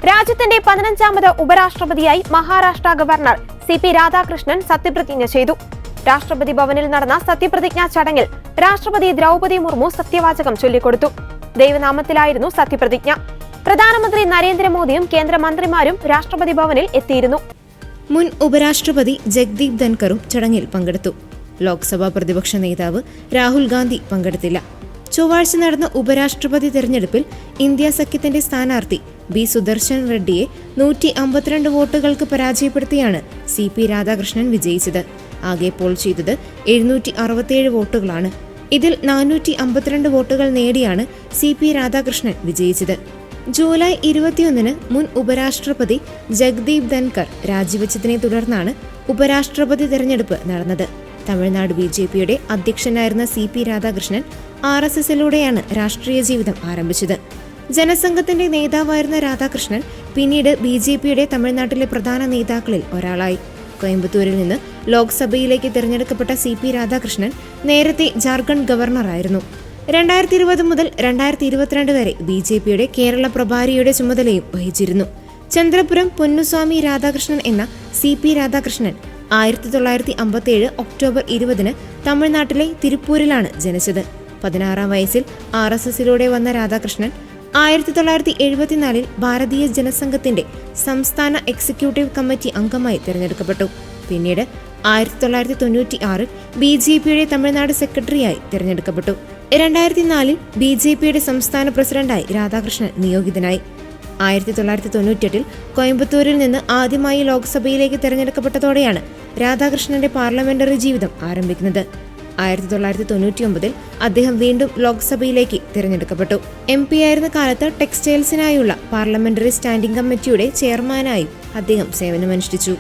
രാജ്യത്തിന്റെ 15ാമത് ഉപരാഷ്ട്രപതിയായി Maharashtra governor CP Radhakrishnan സത്യപ്രതിജ്ഞ ചെയ്തു. രാഷ്ട്രപതി ഭവനിൽ നടന്ന സത്യപ്രതിജ്ഞാ ചടങ്ങിൽ രാഷ്ട്രപതി ദ്രൗപദി മുർമു സത്യവാചകം ചൊല്ലിക്കൊടുത്തു. ദൈവനാമത്തിലായിരുന്നു സത്യപ്രതിജ്ഞ. പ്രധാനമന്ത്രി നരേന്ദ്രമോദിയും കേന്ദ്രമന്ത്രിമാരും രാഷ്ട്രപതി ഭവനിൽ എത്തിയിരുന്നു. മുൻ ഉപരാഷ്ട്രപതി ജഗ്ദീപ് ധൻകറും ചടങ്ങിൽ പങ്കെടുത്തു. ലോക്സഭാ പ്രതിപക്ഷ നേതാവ് രാഹുൽ ഗാന്ധി പങ്കെടുത്തില്ല. ചൊവ്വാഴ്ച നടന്ന ഉപരാഷ്ട്രപതി തെരഞ്ഞെടുപ്പിൽ ഇന്ത്യ സഖ്യത്തിന്റെ സ്ഥാനാർത്ഥി ബി സുദർശൻ റെഡ്ഡിയെ 152 വോട്ടുകൾക്ക് പരാജയപ്പെടുത്തിയാണ് CP രാധാകൃഷ്ണൻ വിജയിച്ചത്. ആകെ പോൾ ചെയ്തത് 767 വോട്ടുകളാണ്. ഇതിൽ 452 വോട്ടുകൾ നേടിയാണ് CP രാധാകൃഷ്ണൻ വിജയിച്ചത്. ജൂലൈ 21 മുൻ ഉപരാഷ്ട്രപതി ജഗ്ദീപ് ധൻകർ രാജിവെച്ചതിനെ തുടർന്നാണ് ഉപരാഷ്ട്രപതി തെരഞ്ഞെടുപ്പ് നടന്നത്. തമിഴ്നാട് BJPയുടെ അധ്യക്ഷനായിരുന്ന CP രാധാകൃഷ്ണൻ RSSലൂടെയാണ് രാഷ്ട്രീയ ജീവിതം ആരംഭിച്ചത്. ജനസംഘത്തിന്റെ നേതാവായിരുന്ന രാധാകൃഷ്ണൻ പിന്നീട് BJPയുടെ തമിഴ്നാട്ടിലെ പ്രധാന നേതാക്കളിൽ ഒരാളായി. കോയമ്പത്തൂരിൽ നിന്ന് ലോക്സഭയിലേക്ക് തിരഞ്ഞെടുക്കപ്പെട്ട CP രാധാകൃഷ്ണൻ നേരത്തെ ജാർഖണ്ഡ് ഗവർണറായിരുന്നു. 2020 മുതൽ 2022 വരെ BJPയുടെ കേരള പ്രഭാരിയുടെ ചുമതലയും വഹിച്ചിരുന്നു. ചന്ദ്രപുരം പൊന്നുസ്വാമി രാധാകൃഷ്ണൻ എന്ന CP രാധാകൃഷ്ണൻ 1957 ഒക്ടോബർ 20 തമിഴ്നാട്ടിലെ തിരുപ്പൂരിലാണ് ജനിച്ചത്. 16ാം വയസ്സിൽ RSSലൂടെ വന്ന രാധാകൃഷ്ണൻ 1974 ഭാരതീയ ജനസംഘത്തിന്റെ സംസ്ഥാന എക്സിക്യൂട്ടീവ് കമ്മിറ്റി അംഗമായി തിരഞ്ഞെടുക്കപ്പെട്ടു. പിന്നീട് 1996 BJPയുടെ തമിഴ്നാട് സെക്രട്ടറിയായി തിരഞ്ഞെടുക്കപ്പെട്ടു. 2004 BJPയുടെ സംസ്ഥാന പ്രസിഡന്റായി രാധാകൃഷ്ണൻ നിയോഗിതനായി. 1998 കോയമ്പത്തൂരിൽ നിന്ന് ആദ്യമായി ലോക്സഭയിലേക്ക് തിരഞ്ഞെടുക്കപ്പെട്ടതോടെയാണ് രാധാകൃഷ്ണന്റെ പാർലമെന്ററി ജീവിതം ആരംഭിക്കുന്നത്. 1999 അദ്ദേഹം വീണ്ടും ലോക്സഭയിലേക്ക് തിരഞ്ഞെടുക്കപ്പെട്ടു. MP ആയിരുന്ന കാലത്ത് ടെക്സ്റ്റൈൽസിനായുള്ള പാർലമെന്ററി സ്റ്റാൻഡിംഗ് കമ്മിറ്റിയുടെ ചെയർമാനായും അദ്ദേഹം സേവനമനുഷ്ഠിച്ചു.